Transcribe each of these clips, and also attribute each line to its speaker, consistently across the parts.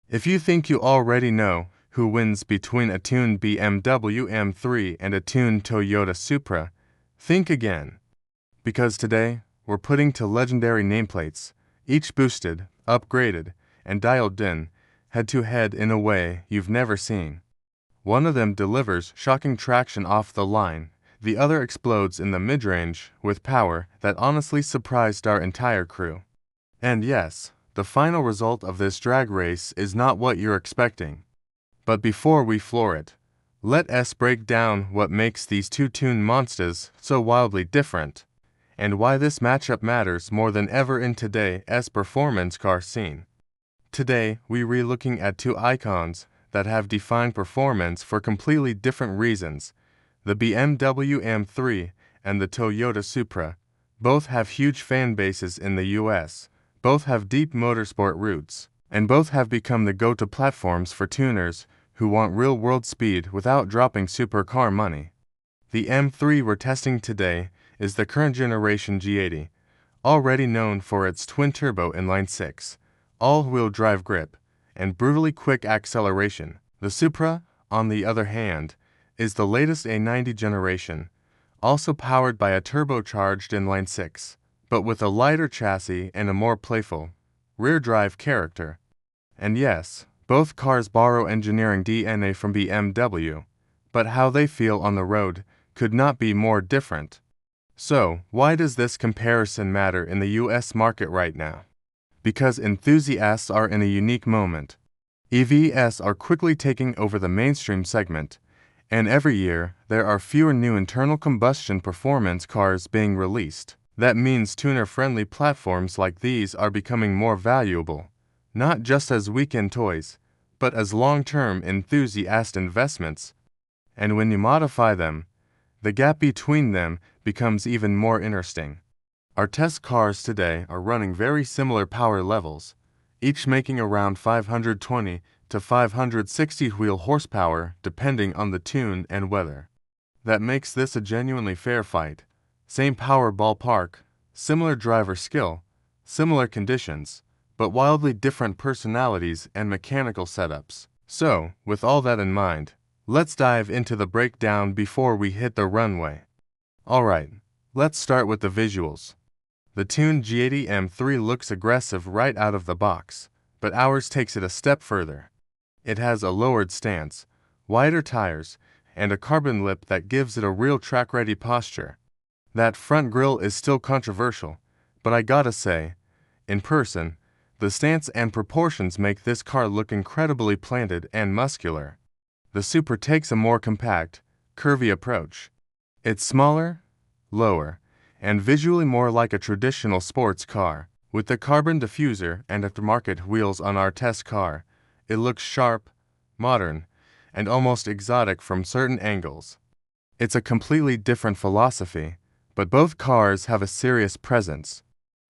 Speaker 1: If you think you already know who wins between a tuned BMW M3 and a tuned Toyota Supra, think again. Because today, we're putting to legendary nameplates, each boosted, upgraded, and dialed in, head-to-head in a way you've never seen. One of them delivers shocking traction off the line, the other explodes in the mid-range with power that honestly surprised our entire crew. And yes, the final result of this drag race is not what you're expecting. But before we floor it, let us break down what makes these two tuned monsters so wildly different, and why this matchup matters more than ever in today's performance car scene. Today, we're re-looking at two icons that have defined performance for completely different reasons. The BMW M3 and the Toyota Supra. Both have huge fan bases in the US, both have deep motorsport roots, and both have become the go-to platforms for tuners who want real-world speed without dropping supercar money. The M3 we're testing today is the current generation G80, already known for its twin-turbo inline-six, all-wheel drive grip, and brutally quick acceleration. The Supra, on the other hand, is the latest A90 generation, also powered by a turbocharged inline-six, but with a lighter chassis and a more playful, rear-drive character. And yes, both cars borrow engineering DNA from BMW, but how they feel on the road could not be more different. So, why does this comparison matter in the US market right now? Because enthusiasts are in a unique moment. EVs are quickly taking over the mainstream segment, and every year there are fewer new internal combustion performance cars being released. That means tuner-friendly platforms like these are becoming more valuable, not just as weekend toys, but as long-term enthusiast investments. And when you modify them, the gap between them becomes even more interesting. Our test cars today are running very similar power levels, each making around 520 to 560 wheel horsepower depending on the tune and weather. That makes this a genuinely fair fight. Same power ballpark, similar driver skill, similar conditions, but wildly different personalities and mechanical setups. So, with all that in mind, let's dive into the breakdown before we hit the runway. Alright, let's start with the visuals. The tuned G80 M3 looks aggressive right out of the box, but ours takes it a step further. It has a lowered stance, wider tires, and a carbon lip that gives it a real track-ready posture. That front grille is still controversial, but I gotta say, in person, the stance and proportions make this car look incredibly planted and muscular. The Supra takes a more compact, curvy approach. It's smaller, lower, and visually more like a traditional sports car. With the carbon diffuser and aftermarket wheels on our test car, it looks sharp, modern, and almost exotic from certain angles. It's a completely different philosophy, but both cars have a serious presence.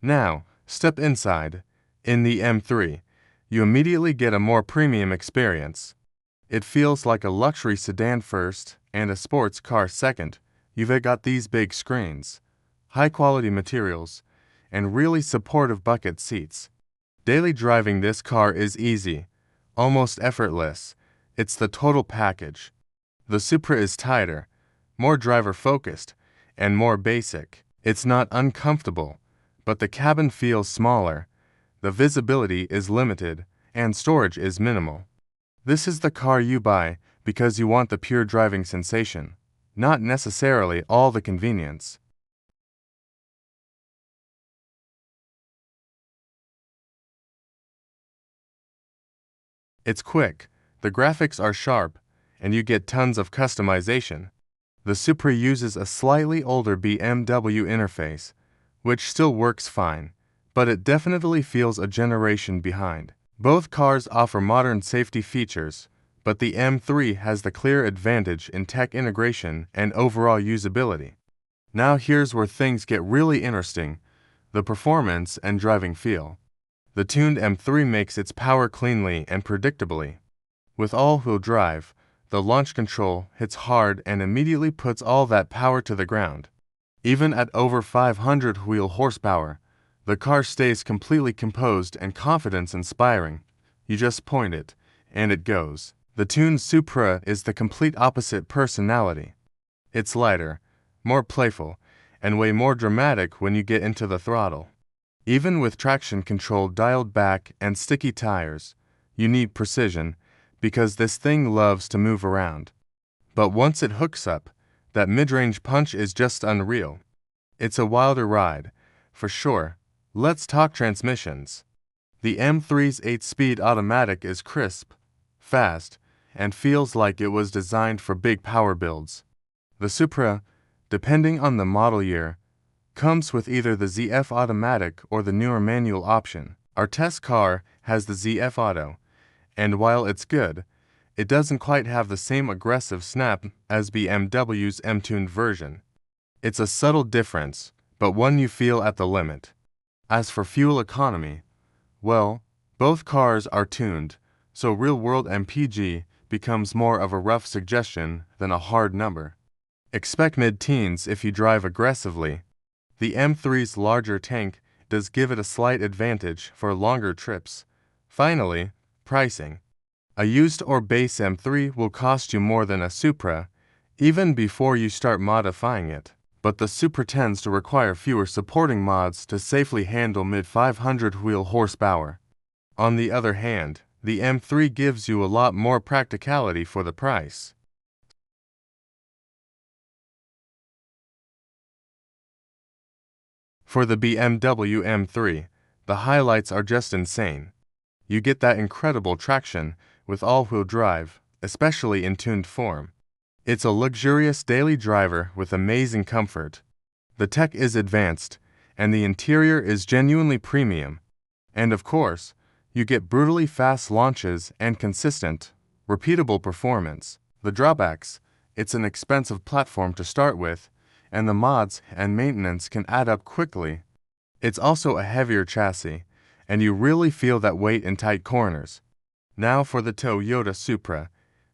Speaker 1: Now, step inside. In the M3, you immediately get a more premium experience. It feels like a luxury sedan first and a sports car second. You've got these big screens, high-quality materials, and really supportive bucket seats. Daily driving this car is easy, almost effortless. It's the total package. The Supra is tighter, more driver-focused, and more basic. It's not uncomfortable, but the cabin feels smaller, the visibility is limited, and storage is minimal. This is the car you buy because you want the pure driving sensation, not necessarily all the convenience. It's quick, the graphics are sharp, and you get tons of customization. The Supra uses a slightly older BMW interface, which still works fine, but it definitely feels a generation behind. Both cars offer modern safety features, but the M3 has the clear advantage in tech integration and overall usability. Now here's where things get really interesting: the performance and driving feel. The tuned M3 makes its power cleanly and predictably. With all-wheel drive, the launch control hits hard and immediately puts all that power to the ground. Even at over 500 wheel horsepower, the car stays completely composed and confidence-inspiring. You just point it, and it goes. The Tuned Supra is the complete opposite personality. It's lighter, more playful, and way more dramatic when you get into the throttle. Even with traction control dialed back and sticky tires, you need precision, because this thing loves to move around. But once it hooks up, that mid-range punch is just unreal. It's a wilder ride, for sure. Let's talk transmissions. The M3's 8-speed automatic is crisp, fast, and feels like it was designed for big power builds. The Supra, depending on the model year, comes with either the ZF automatic or the newer manual option. Our test car has the ZF Auto, and while it's good, it doesn't quite have the same aggressive snap as BMW's M-tuned version. It's a subtle difference, but one you feel at the limit. As for fuel economy, well, both cars are tuned, so real-world MPG becomes more of a rough suggestion than a hard number. Expect mid-teens if you drive aggressively. The M3's larger tank does give it a slight advantage for longer trips. Finally, pricing. A used or base M3 will cost you more than a Supra, even before you start modifying it. But the Supra tends to require fewer supporting mods to safely handle mid-500 wheel horsepower. On the other hand, the M3 gives you a lot more practicality for the price. For the BMW M3, the highlights are just insane. You get that incredible traction with all-wheel drive, especially in tuned form. It's a luxurious daily driver with amazing comfort. The tech is advanced, and the interior is genuinely premium. And of course, you get brutally fast launches and consistent, repeatable performance. The drawbacks: it's an expensive platform to start with, and the mods and maintenance can add up quickly. It's also a heavier chassis, and you really feel that weight in tight corners. Now for the Toyota Supra.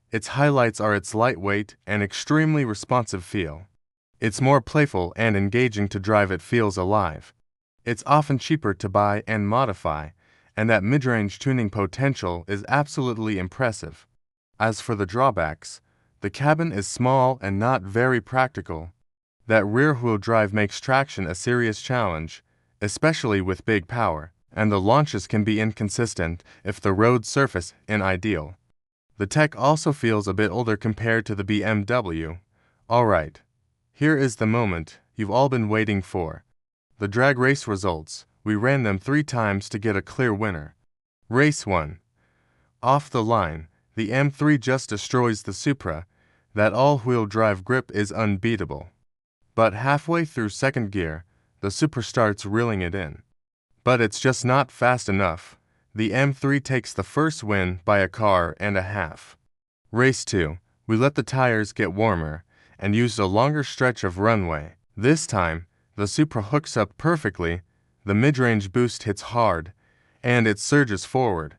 Speaker 1: Its highlights are its lightweight and extremely responsive feel. It's more playful and engaging to drive. It feels alive. It's often cheaper to buy and modify, and that mid-range tuning potential is absolutely impressive. As for the drawbacks, the cabin is small and not very practical. That rear-wheel drive makes traction a serious challenge, especially with big power, and the launches can be inconsistent if the road surface isn't ideal. The tech also feels a bit older compared to the BMW. Alright, here is the moment you've all been waiting for. The drag race results. We ran them 3 times to get a clear winner. Race 1. Off the line, the M3 just destroys the Supra. That all-wheel drive grip is unbeatable. But halfway through second gear, the Supra starts reeling it in. But it's just not fast enough. The M3 takes the first win by a car and a half. Race 2. We let the tires get warmer and used a longer stretch of runway. This time, the Supra hooks up perfectly, the mid-range boost hits hard, and it surges forward.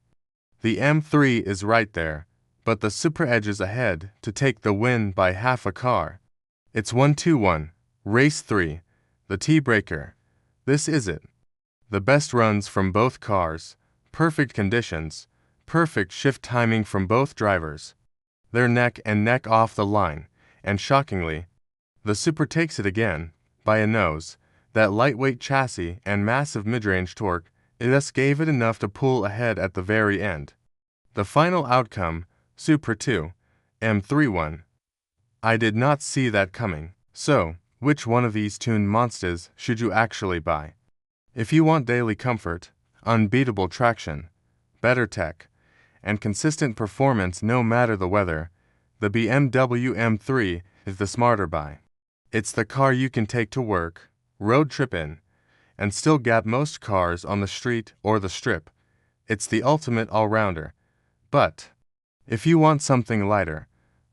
Speaker 1: The M3 is right there, but the Supra edges ahead to take the win by half a car. It's 1-2-1. Race 3. The T-breaker. This is it. The best runs from both cars. Perfect conditions, perfect shift timing from both drivers. They're neck and neck off the line, and shockingly, the Supra takes it again, by a nose. That lightweight chassis and massive mid-range torque, it just gave it enough to pull ahead at the very end. The final outcome, Supra 2, M3 1. I did not see that coming. So, which one of these tuned monsters should you actually buy? If you want daily comfort, unbeatable traction, better tech, and consistent performance no matter the weather, the BMW M3 is the smarter buy. It's the car you can take to work, road trip in, and still gap most cars on the street or the strip. It's the ultimate all-rounder. But if you want something lighter,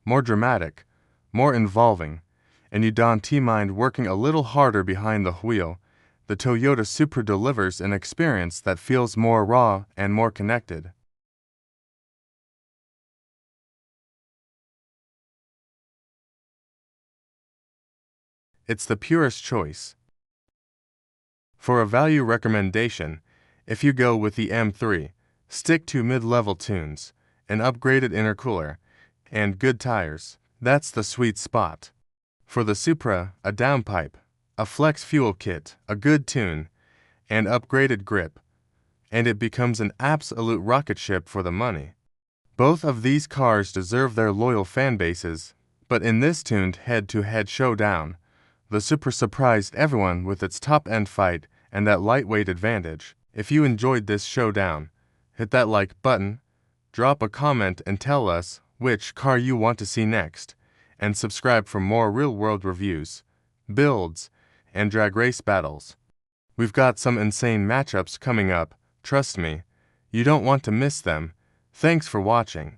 Speaker 1: more dramatic, more involving, and you don't mind working a little harder behind the wheel, the Toyota Supra delivers an experience that feels more raw and more connected. It's the purest choice. For a value recommendation, if you go with the M3, Stick to mid-level tunes, an upgraded intercooler, and good tires. That's the sweet spot. For the Supra, a downpipe, a flex fuel kit, a good tune, and upgraded grip, and it becomes an absolute rocket ship for the money. Both of these cars deserve their loyal fan bases, but in this tuned head-to-head showdown, the Supra surprised everyone with its top-end fight and that lightweight advantage. If you enjoyed this showdown, hit that like button, drop a comment and tell us which car you want to see next, and subscribe for more real-world reviews, builds, and drag race battles. We've got some insane matchups coming up, trust me, you don't want to miss them. Thanks for watching.